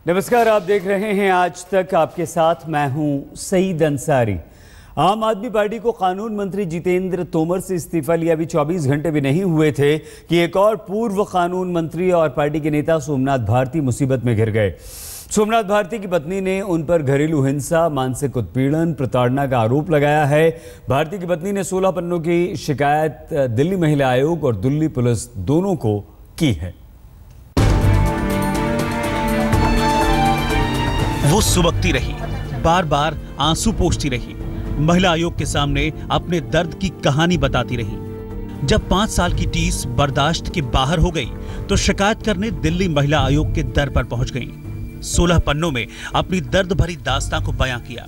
नमस्कार, आप देख रहे हैं आज तक। आपके साथ मैं हूं सईद अंसारी। आम आदमी पार्टी को कानून मंत्री जितेंद्र तोमर से इस्तीफा लिया अभी 24 घंटे भी नहीं हुए थे कि एक और पूर्व कानून मंत्री और पार्टी के नेता सोमनाथ भारती मुसीबत में घिर गए। सोमनाथ भारती की पत्नी ने उन पर घरेलू हिंसा, मानसिक उत्पीड़न, प्रताड़ना का आरोप लगाया है। भारती की पत्नी ने 16 पन्नों की शिकायत दिल्ली महिला आयोग और दिल्ली पुलिस दोनों को की है। वो सुबकती रही, बार बार आंसू पोंछती रही, महिला आयोग के सामने अपने दर्द की कहानी बताती रही। जब 5 साल की टीस बर्दाश्त के बाहर हो गई तो शिकायत करने दिल्ली महिला आयोग के दर पर पहुंच गईं। 16 पन्नों में अपनी दर्द भरी दास्तां को बयां किया।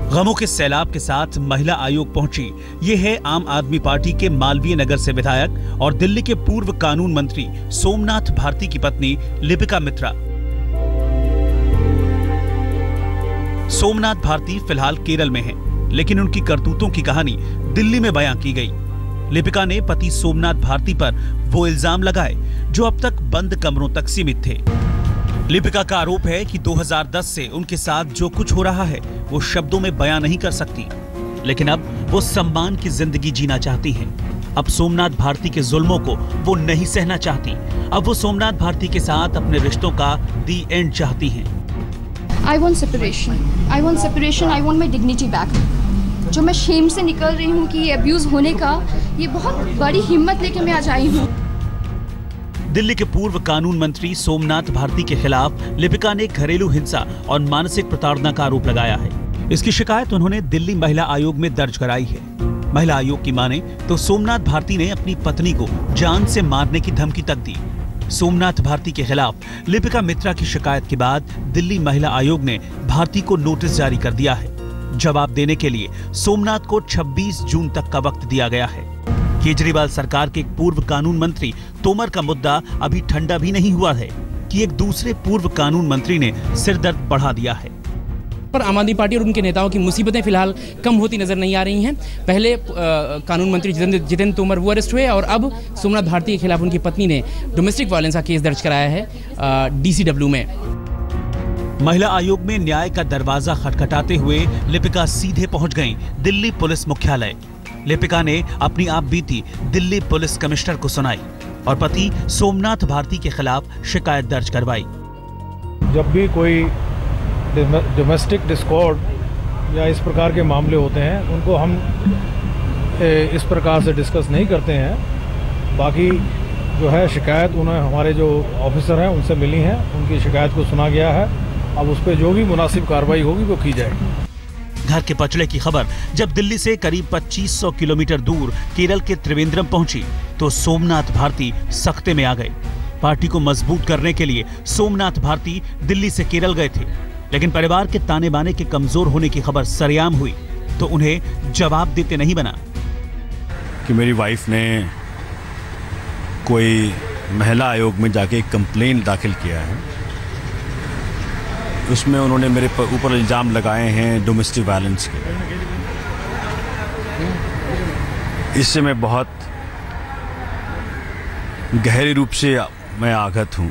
गमों के सैलाब के साथ महिला आयोग पहुंची ये है आम आदमी पार्टी के मालवीय नगर से विधायक और दिल्ली के पूर्व कानून मंत्री सोमनाथ भारती की पत्नी लिपिका मित्रा। सोमनाथ भारती फिलहाल केरल में हैं, लेकिन उनकी करतूतों की कहानी दिल्ली में बयां की गई। लिपिका ने पति सोमनाथ भारती पर वो इल्जाम लगाए जो अब तक बंद कमरों तक सीमित थे। लिपिका का आरोप है कि 2010 से उनके साथ जो कुछ हो रहा है वो शब्दों में बयां नहीं कर सकती, लेकिन अब वो सम्मान की जिंदगी जीना चाहती हैं। अब सोमनाथ भारती के जुल्मों को वो नहीं सहना चाहती। अब वो सोमनाथ भारती के साथ अपने रिश्तों का दी एंड चाहती हैं। I want separation. I want separation. I want my dignity back. जो मैं शेम से निकल रही हूँ कि ये अब्यूज होने का, ये बहुत बड़ी हिम्मत लेके मैं आज आई हूँ। दिल्ली के पूर्व कानून मंत्री सोमनाथ भारती के खिलाफ लिपिका ने घरेलू हिंसा और मानसिक प्रताड़ना का आरोप लगाया है। इसकी शिकायत उन्होंने दिल्ली महिला आयोग में दर्ज कराई है। महिला आयोग की माने तो सोमनाथ भारती ने अपनी पत्नी को जान से मारने की धमकी तक दी। सोमनाथ भारती के खिलाफ लिपिका मित्रा की शिकायत के बाद दिल्ली महिला आयोग ने भारती को नोटिस जारी कर दिया है। जवाब देने के लिए सोमनाथ को 26 जून तक का वक्त दिया गया है। केजरीवाल सरकार के एक पूर्व कानून मंत्री तोमर का मुद्दा अभी ठंडा भी नहीं हुआ है कि एक दूसरे पूर्व कानून मंत्री ने सिरदर्द बढ़ा दिया है। पर आम आदमी पार्टी और उनके नेताओं की मुसीबतें फिलहाल कम होती नजर नहीं आ रही हैं। पहले कानून मंत्री जितेंद्र तोमर वो अरेस्ट हुए और अब सोमनाथ भारती के खिलाफ उनकी पत्नी ने डोमेस्टिक वायलेंस का केस दर्ज कराया है DCW में। महिला आयोग में न्याय का दरवाजा खटखटाते हुए लिपिका सीधे पहुंच गईं दिल्ली पुलिस मुख्यालय। लिपिका ने अपनी आप बीती दिल्ली पुलिस कमिश्नर को सुनाई और पति सोमनाथ भारती के खिलाफ शिकायत दर्ज करवाई। जब भी कोई डोमेस्टिक डिस्कॉर्ड या इस प्रकार के मामले होते हैं उनको हम इस प्रकार से डिस्कस नहीं करते हैं। बाकी जो है शिकायत उन्हें हमारे जो ऑफिसर हैं उनसे मिली हैं, उनकी शिकायत को सुना गया है। अब उस पर जो भी मुनासिब कार्रवाई होगी वो की जाएगी। घर के पचड़े की खबर जब दिल्ली से करीब 2500 किलोमीटर दूर केरल के त्रिवेंद्रम पहुंची तो सोमनाथ भारती सख्ते में आ गए। पार्टी को मजबूत करने के लिए सोमनाथ भारती दिल्ली से केरल गए थे, लेकिन परिवार के ताने बाने के कमजोर होने की खबर सरेआम हुई तो उन्हें जवाब देते नहीं बना कि मेरी वाइफ ने कोई महिला आयोग में जाके एक कंप्लेन दाखिल किया है। उसमें उन्होंने मेरे ऊपर इल्ज़ाम लगाए हैं डोमेस्टिक वायलेंस के। इससे मैं बहुत गहरे रूप से मैं आघात हूं।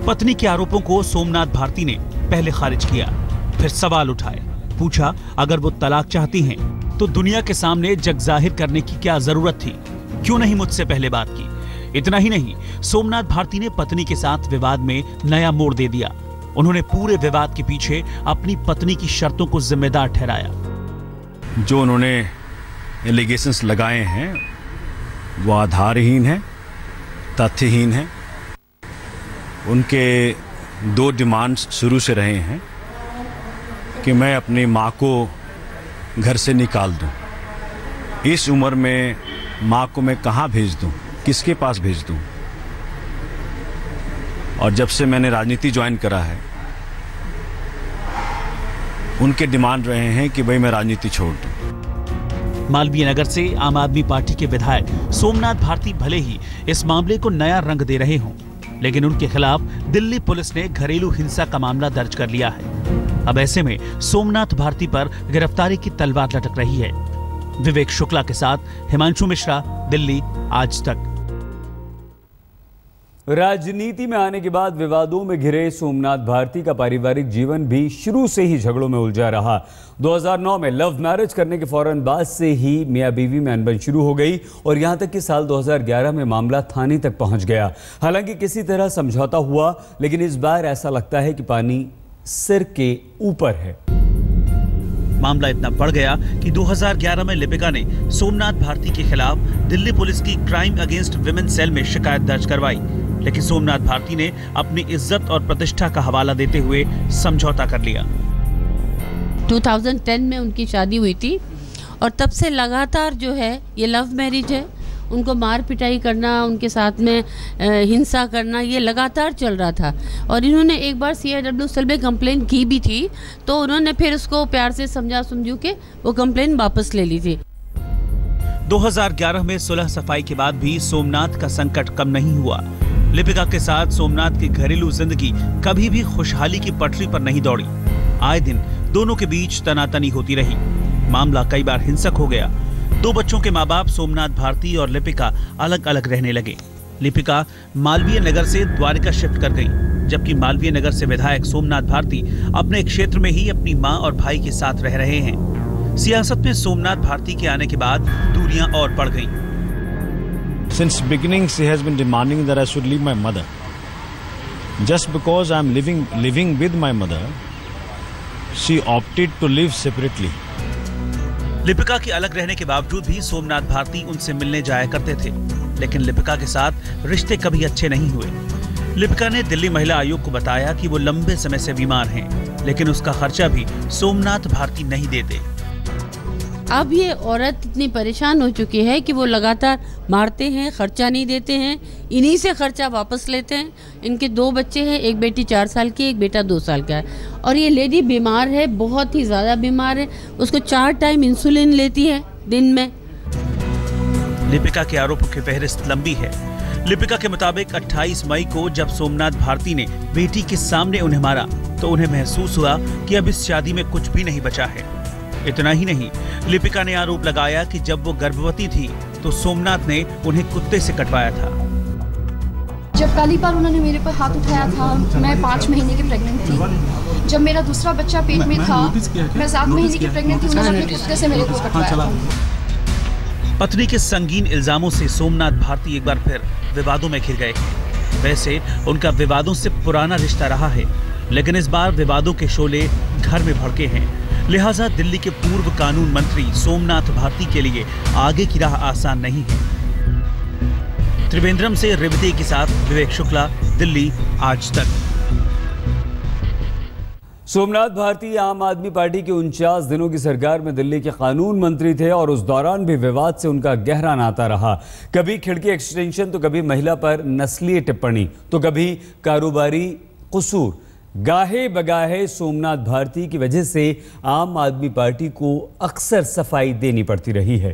पत्नी के आरोपों को सोमनाथ भारती ने पहले खारिज किया, फिर सवाल उठाए। पूछा अगर वो तलाक चाहती हैं तो दुनिया के सामने जग जाहिर करने की क्या जरूरत थी, क्यों नहीं मुझसे पहले बात की। इतना ही नहीं, सोमनाथ भारती ने पत्नी के साथ विवाद में नया मोड़ दे दिया। उन्होंने पूरे विवाद के पीछे अपनी पत्नी की शर्तों को जिम्मेदार ठहराया। जो उन्होंने एलिगेशंस लगाए हैं वो आधारहीन हैं, तथ्यहीन हैं। उनके 2 डिमांड्स शुरू से रहे हैं कि मैं अपनी माँ को घर से निकाल दूं। इस उम्र में माँ को मैं कहाँ भेज दूं, किसके पास भेज दूं। और जब से मैंने राजनीति ज्वाइन करा है उनके डिमांड रहे हैं कि भाई मैं राजनीति छोड़ दूं। मालवीय नगर से आम आदमी पार्टी के विधायक सोमनाथ भारती भले ही इस मामले को नया रंग दे रहे हों, लेकिन उनके खिलाफ दिल्ली पुलिस ने घरेलू हिंसा का मामला दर्ज कर लिया है। अब ऐसे में सोमनाथ भारती पर गिरफ्तारी की तलवार लटक रही है। विवेक शुक्ला के साथ हिमांशु मिश्रा, दिल्ली आज तक। राजनीति में आने के बाद विवादों में घिरे सोमनाथ भारती का पारिवारिक जीवन भी शुरू से ही झगड़ों में उलझा रहा। 2009 में लव मैरिज करने के फौरन बाद से ही मियां बीवी में अनबन शुरू हो गई और यहां तक कि साल 2011 में मामला थाने तक पहुंच गया। हालांकि किसी तरह समझौता हुआ, लेकिन इस बार ऐसा लगता है कि पानी सिर के ऊपर है। मामला इतना बढ़ गया कि 2011 में लिपिका ने सोमनाथ भारती के खिलाफ दिल्ली पुलिस की क्राइम अगेंस्ट विमेन सेल में शिकायत दर्ज करवाई, लेकिन सोमनाथ भारती ने अपनी इज्जत और प्रतिष्ठा का हवाला देते हुए समझौता कर लिया। 2010 में उनकी शादी हुई थी और तब से लगातार जो है ये लव मैरिज है, उनको मार पिटाई करना, उनके साथ में हिंसा करना, ये लगातार चल रहा था। और इन्होंने एक बार CIW सेल में कंप्लेंट की भी थी, तो उन्होंने फिर उसको प्यार से समझू के वो कंप्लेंट वापस ले ली थी। 2011 में सुलह सफाई के बाद भी सोमनाथ का संकट कम नहीं हुआ। लिपिका के साथ सोमनाथ की घरेलू जिंदगी कभी भी खुशहाली की पटरी पर नहीं दौड़ी। आए दिन दोनों के बीच तनातनी होती रही। मामला कई बार हिंसक हो गया। 2 बच्चों के माँ बाप सोमनाथ भारती और लिपिका अलग अलग रहने लगे। लिपिका मालवीय नगर से द्वारिका शिफ्ट कर गई, जबकि मालवीय नगर से विधायक सोमनाथ भारती अपने क्षेत्र में ही अपनी मां और भाई के साथ रह रहे हैं। सियासत में सोमनाथ भारती के आने के बाद दूरियां और बढ़ गईं। Since beginning, she has been demanding that I should leave my mother. Just because I am living with my mother, she opted to live separately. Lipika के अलग रहने के बावजूद भी सोमनाथ भारती उनसे मिलने जाया करते थे, लेकिन लिपिका के साथ रिश्ते कभी अच्छे नहीं हुए। लिपिका ने दिल्ली महिला आयोग को बताया कि वो लंबे समय से बीमार हैं, लेकिन उसका खर्चा भी सोमनाथ भारती नहीं देते। अब ये औरत इतनी परेशान हो चुकी है कि वो लगातार मारते हैं, खर्चा नहीं देते हैं, इन्हीं से खर्चा वापस लेते हैं। इनके 2 बच्चे हैं, एक बेटी 4 साल की, एक बेटा 2 साल का है। और ये लेडी बीमार है, बहुत ही ज़्यादा बीमार है। उसको 4 टाइम इंसुलिन लेती है दिन में। लिपिका के आरोपों की फहरिस्त लंबी है। लिपिका के मुताबिक 28 मई को जब सोमनाथ भारती ने बेटी के सामने उन्हें मारा, तो उन्हें महसूस हुआ कि अब इस शादी में कुछ भी नहीं बचा है। इतना ही नहीं, लिपिका ने आरोप लगाया कि जब वो गर्भवती थी तो सोमनाथ ने उन्हें कुत्ते से कटवाया था। जब पहली बार उन्होंने मेरे पर हाथ उठाया था, मैं 5 महीने की प्रेग्नेंट थी। जब मेरा दूसरा बच्चा पेट में था, मैं 7 महीने की प्रेग्नेंट थी, उन्होंने अपने कुत्ते से मेरे को कटवाया था। पत्नी के संगीन इल्जामों से सोमनाथ भारती एक बार फिर विवादों में घिर गए। वैसे उनका विवादों से पुराना रिश्ता रहा है, लेकिन इस बार विवादों के शोले घर में भड़के हैं। लिहाजा दिल्ली के पूर्व कानून मंत्री सोमनाथ भारती के लिए आगे की राह आसान नहीं है। त्रिवेंद्रम से रेवती के साथ विवेक शुक्ला, दिल्ली आज तक। सोमनाथ भारती आम आदमी पार्टी की 49 दिनों की सरकार में दिल्ली के कानून मंत्री थे और उस दौरान भी विवाद से उनका गहरा नाता रहा। कभी खिड़की एक्सटेंशन, तो कभी महिला पर नस्लीय टिप्पणी, तो कभी कारोबारी कसूर। गाहे बगाहे सोमनाथ भारती की वजह से आम आदमी पार्टी को अक्सर सफाई देनी पड़ती रही है।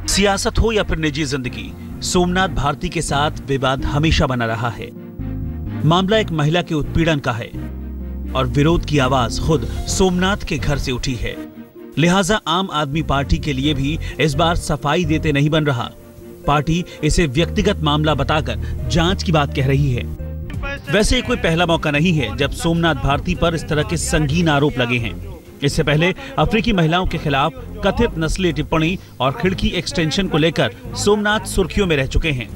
सियासत हो या फिर निजी जिंदगी, सोमनाथ भारती के साथ विवाद हमेशा बना रहा है। मामला एक महिला के उत्पीड़न का है और विरोध की आवाज खुद सोमनाथ के घर से उठी है। लिहाजा आम आदमी पार्टी के लिए भी इस बार सफाई देते नहीं बन रहा। पार्टी इसे व्यक्तिगत मामला बताकर जांच की बात कह रही है। वैसे ये कोई पहला मौका नहीं है जब सोमनाथ भारती पर इस तरह के संगीन आरोप लगे हैं। इससे पहले अफ्रीकी महिलाओं के खिलाफ कथित नस्लीय टिप्पणी और खिड़की एक्सटेंशन को लेकर सोमनाथ सुर्खियों में रह चुके हैं।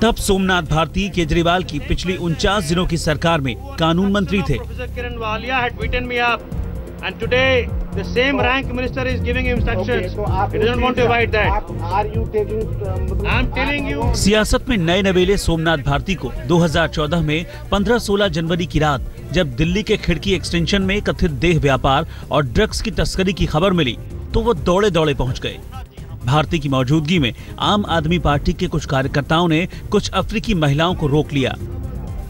तब सोमनाथ भारती केजरीवाल की पिछली 49 दिनों की सरकार में कानून मंत्री थे। And today, the same rank minister is giving instructions. He doesn't want to abide that. Are you taking? I'm telling you. सियासत में नए नवेले सोमनाथ भारती को 2014 में 15-16 जनवरी की रात जब दिल्ली के खिड़की एक्सटेंशन में कथित देह व्यापार और ड्रग्स की तस्करी की खबर मिली, तो वो दौड़े दौड़े पहुंच गए। भारती की मौजूदगी में आम आदमी पार्टी के कुछ कार्यकर्ताओं ने कुछ अफ्रीकी महिलाओं को रोक लिया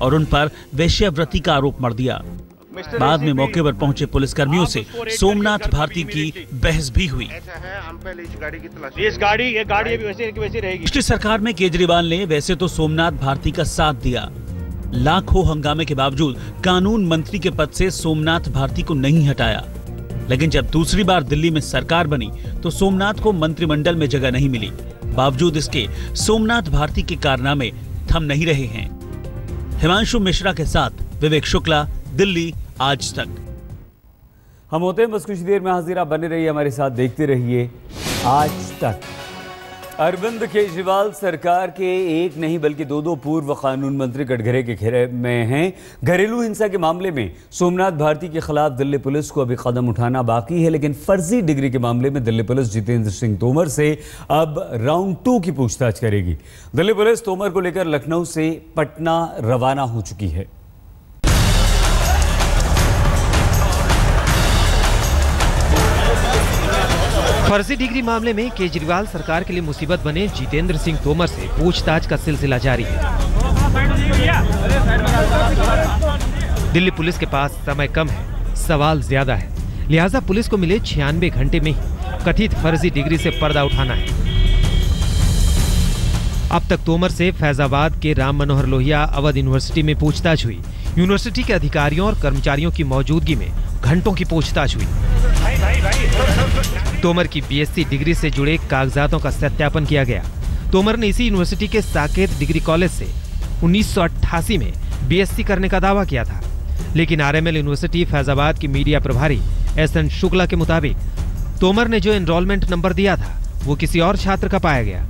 और उन पर वेश्यावृत्ति का आरोप मढ़ दिया। बाद में मौके पर पहुंचे पुलिसकर्मियों से सोमनाथ भारती की बहस भी हुई। पिछली सरकार में केजरीवाल ने वैसे तो सोमनाथ भारती का साथ दिया। लाखों हंगामे के बावजूद कानून मंत्री के पद से सोमनाथ भारती को नहीं हटाया। लेकिन जब दूसरी बार दिल्ली में सरकार बनी तो सोमनाथ को मंत्रिमंडल में जगह नहीं मिली। बावजूद इसके सोमनाथ भारती के कारनामे थम नहीं रहे हैं। हिमांशु मिश्रा के साथ विवेक शुक्ला, दिल्ली आज तक। हम होते हैं बस कुछ देर में हाजिर, आप बने रहिए हमारे साथ, देखते रहिए आज तक। अरविंद केजरीवाल सरकार के एक नहीं बल्कि दो पूर्व कानून मंत्री कटघरे के घेरे में हैं। घरेलू हिंसा के मामले में सोमनाथ भारती के खिलाफ दिल्ली पुलिस को अभी कदम उठाना बाकी है, लेकिन फर्जी डिग्री के मामले में दिल्ली पुलिस जितेंद्र सिंह तोमर से अब राउंड 2 की पूछताछ करेगी। दिल्ली पुलिस तोमर को लेकर लखनऊ से पटना रवाना हो चुकी है। फर्जी डिग्री मामले में केजरीवाल सरकार के लिए मुसीबत बने जितेंद्र सिंह तोमर से पूछताछ का सिलसिला जारी है। दिल्ली पुलिस के पास समय कम है, सवाल ज्यादा है, लिहाजा पुलिस को मिले 96 घंटे में ही कथित फर्जी डिग्री से पर्दा उठाना है। अब तक तोमर से फैजाबाद के राम मनोहर लोहिया अवध यूनिवर्सिटी में पूछताछ हुई। यूनिवर्सिटी के अधिकारियों और कर्मचारियों की मौजूदगी में घंटों की पूछताछ हुई। तोमर की बीएससी डिग्री से जुड़े कागजातों का सत्यापन किया गया। तोमर ने इसी यूनिवर्सिटी के साकेत डिग्री कॉलेज से 1988 में बीएससी करने का दावा किया था, लेकिन आरएमएल यूनिवर्सिटी फैजाबाद की मीडिया प्रभारी एसएन शुक्ला के मुताबिक तोमर ने जो एनरोलमेंट नंबर दिया था वो किसी और छात्र का पाया गया।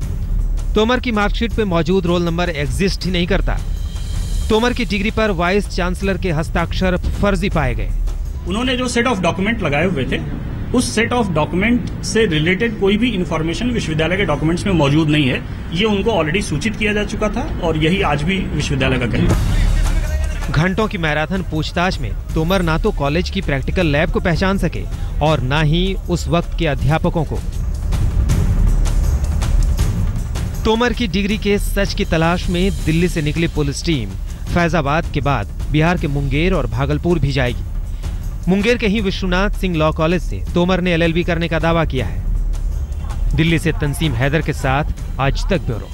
तोमर की मार्कशीट पे मौजूद रोल नंबर एग्जिस्ट ही नहीं करता। तोमर की डिग्री पर वाइस चांसलर के हस्ताक्षर फर्जी पाए गए। उन्होंने जो सेट ऑफ डॉक्यूमेंट लगाए हुए थे, उस सेट ऑफ डॉक्यूमेंट से रिलेटेड कोई भी इंफॉर्मेशन विश्वविद्यालय के डॉक्यूमेंट्स में मौजूद नहीं है। ये उनको ऑलरेडी सूचित किया जा चुका था और यही आज भी विश्वविद्यालय का कहना। घंटों की मैराथन पूछताछ में तोमर ना तो कॉलेज की प्रैक्टिकल लैब को पहचान सके और ना ही उस वक्त के अध्यापकों को। तोमर की डिग्री के सच की तलाश में दिल्ली से निकली पुलिस टीम फैजाबाद के बाद बिहार के मुंगेर और भागलपुर भी जाएगी। मुंगेर के ही विश्वनाथ सिंह लॉ कॉलेज से तोमर ने एलएलबी करने का दावा किया है। दिल्ली से तंसीम हैदर के साथ आज तक ब्यूरो।